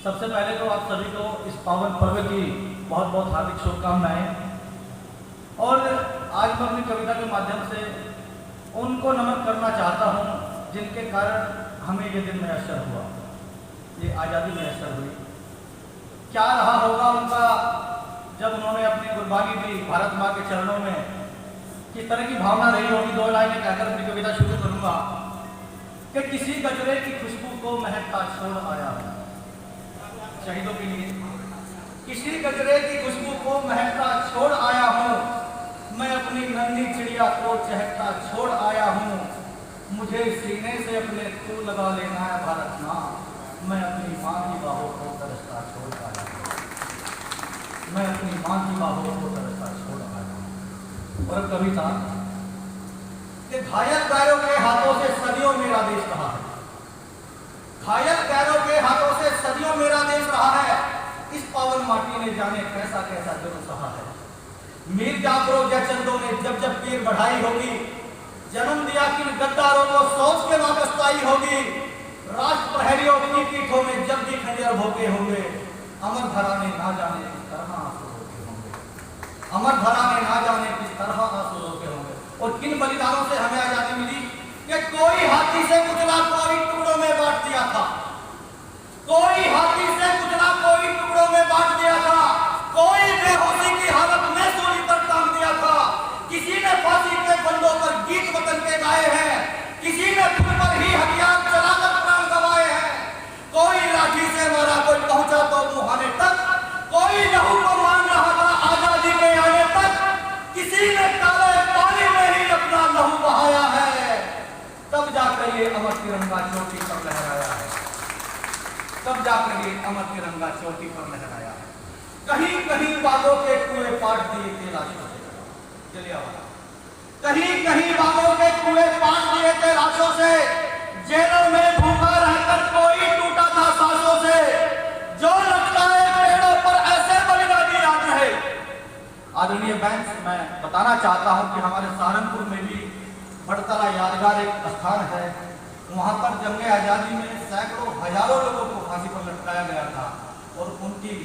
सबसे पहले तो आप सभी को इस पावन पर्व की बहुत बहुत हार्दिक शुभकामनाएं। और आज मैं अपनी कविता के माध्यम से उनको नमन करना चाहता हूं जिनके कारण हमें ये दिन मैसर हुआ, ये आज़ादी मैसर हुई। क्या रहा होगा उनका जब उन्होंने अपनी कुर्बानी दी भारत माँ के चरणों में, किस तरह की भावना रही होगी। दो लाइनें कहकर अपनी कविता शुरू करूंगा कि किसी गजरे की खुशबू को महकता छोड़ आया हूं शहीदों के लिए। किसी गजरे की खुशबू को महकता छोड़ आया हूं, मैं अपनी नन्ही चिड़िया को चहकता छोड़ आया हूं। मुझे सीने से अपने तू लगा लेना है भारत माँ, मैं अपनी माँ की बाहों को तरसता छोड़ आया हूं, मैं अपनी माँ की बाहों को तरसता छोड़ आया हूं। और कविता कि घायल पैरों के हाथों से सदियों मेरा देश रहा है, घायल पैरों के हाथों से सदियों मेरा देश रहा है। इस पावन माटी ने जाने कैसा कैसा जुर्म सहा है। मीर जाफरों या चंदों ने जब जब पीर बढ़ाई होगी, जन्म दिया कि गद्दारों को सोच के वापसताई होगी। राष्ट्र प्रहरियों की पीठों में जब भी खंजर भोगे होंगे, अमर धरा ने ना जाने किस तरह आंसू रोके होंगे, अमर धरा ने ना जाने किस तरह आंसू रोके होंगे। और किन बलिदानों से हमें आजादी मिली कि कोई हाथी से कुचला कोई टुकड़ों में बांट दिया था, कोई हाथी से कुचला कोई टुकड़ों में बांट दिया था, कोई बेहोशी की हालत में सूली पर टांग दिया था। किसी ने फांसी के फंदों पर गीत वतन के गाए हैं, किसी ने खुद पर ही हथियार चलाकर प्राण गंवाए हैं। कोई लाठी से मारा, कोई पहुंचा तो मुहाने तक, कोई लहू को मान रहा था आजादी के आने तक। किसी ने काले पानी में ही अपना लहू बहाया है, तब जाकर ये अमर तिरंगा चोटी पर लहराया है, तब जाकर ये अमर तिरंगा चोटी पर लहराया है। कहीं कहीं बागों के कुएं पाट दिए थे लाशों से, जलियांवाला, कहीं कहीं बागों के कुएं पाट दिए थे लाशों से। जेलों में भूखा रहकर कोई टूटा था सांसों से, जो लटकाए पेड़ों पर ऐसे बलिदानी याद रहे। आदरणीय बैंक, मैं बताना चाहता हूं कि हमारे सहारनपुर में भी बड़तला यादगार एक स्थान है। वहां पर जंग आजादी में सैकड़ों हजारों लोगों को फांसी पर लटकाया गया था और उनकी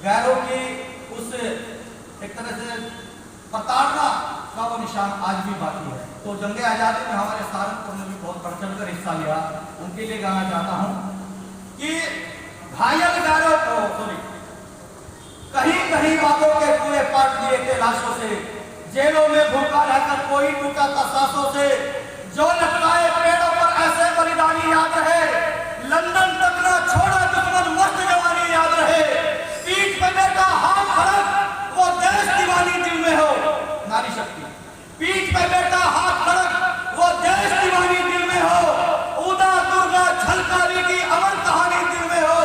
गैरों की उस एक तरह से प्रताड़ना का वो निशान आज भी बाकी है। तो जंग आजादी में हमारे सहारनपुर ने भी बहुत बढ़ चढ़ कर हिस्सा लिया। उनके लिए गाना चाहता हूं कि घायल गैरों को कहीं कहीं बागों के कुएं पाट दिए थे लाशों से, जेलों में भूखा रहकर कोई टूटा था सांसों से। जो लटकाए पेड़ों पर ऐसे बलिदानी याद रहे, लंदन तक ना छोड़ा दुश्मन मस्त जवानी याद रहे। पीठ पे बेटा हाथ खड़क, वो देश दीवानी दिल में हो, नारी शक्ति। पीठ पे बेटा हाथ खड़क, वो देश दीवानी दिल में हो। उदा दुर्गा झलकारी की अमर कहानी दिल में हो।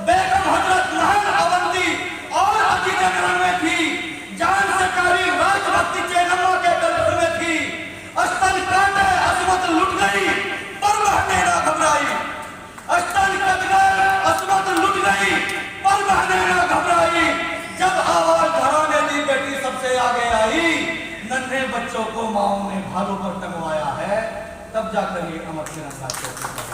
बेगम हजरत महल अवंती और अजीजन में थी, जान से कारी राजभक्ति चेन्नम्मा के गल्फ में थी। अस्तन काटे असमत लुट गई पर बहने ना घबराई, अस्तन कट गए असमत लुट गई पर बहने ना घबराई। जब आवाज घराने दी बेटी सबसे आगे आई, नन्हे बच्चों को माओ ने भालों पर टंगवाया है, तब जाकर ये अमर तिरंगा चोटी पर,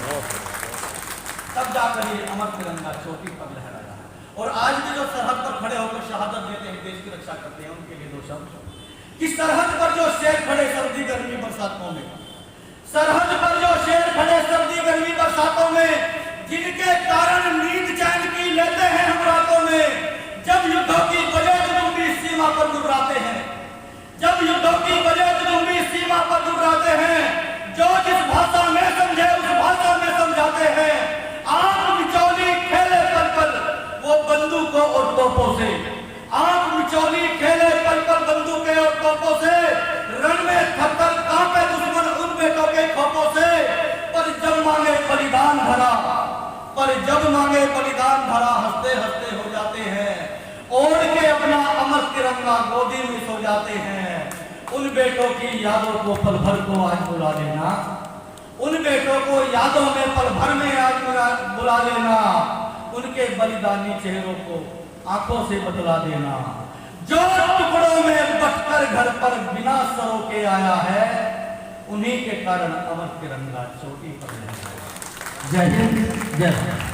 तब जाकर ये अमर तिरंगा चोटी पर लहराया है। और आज भी जो सरहद पर खड़े होकर शहादत देते हैं, देश की रक्षा करते हैं, उनके लिए दो शब्द कि सरहद पर जो शेर खड़े सर्दी गर्मी बरसातों में, सरहद पर जो शेर खड़े सर्दी गर्मी बरसातों में, जिनके कारण नींद चैन की लेते हैं हम रातों में। जब युद्धों की वजह जुनूबी सीमा पर गुजराते हैं, जब युद्धों की वजह जुनूबी सीमा पर गुजराते हैं, जो जिस भाषा में समझे उस भाषा में समझाते हैं। आंख मिचौली खेले पल पल वो बंदूकों और तोपों से, आंख मिचौली खेले पल पल बंदूकें और तोपों से। रण में थककर कांपे दुश्मन उन बेटों के खोपों से। पर जब मांगे बलिदान भरा, पर जब मांगे बलिदान भरा, हंसते हंसते हो जाते हैं। ओढ़ के अपना अमर तिरंगा गोदी में सो जाते हैं। उन बेटों की यादों को पल भर को आज बुला लेना, उन बेटों को यादों में पल भर में आज बुला लेना। उनके बलिदानी चेहरों को आंखों से बदला देना। जो टुकड़ों में बटकर घर पर बिना सरों के आया है, उन्हीं के कारण अमर तिरंगा चोटी पर लहराया। जय हिंद, जय भारत।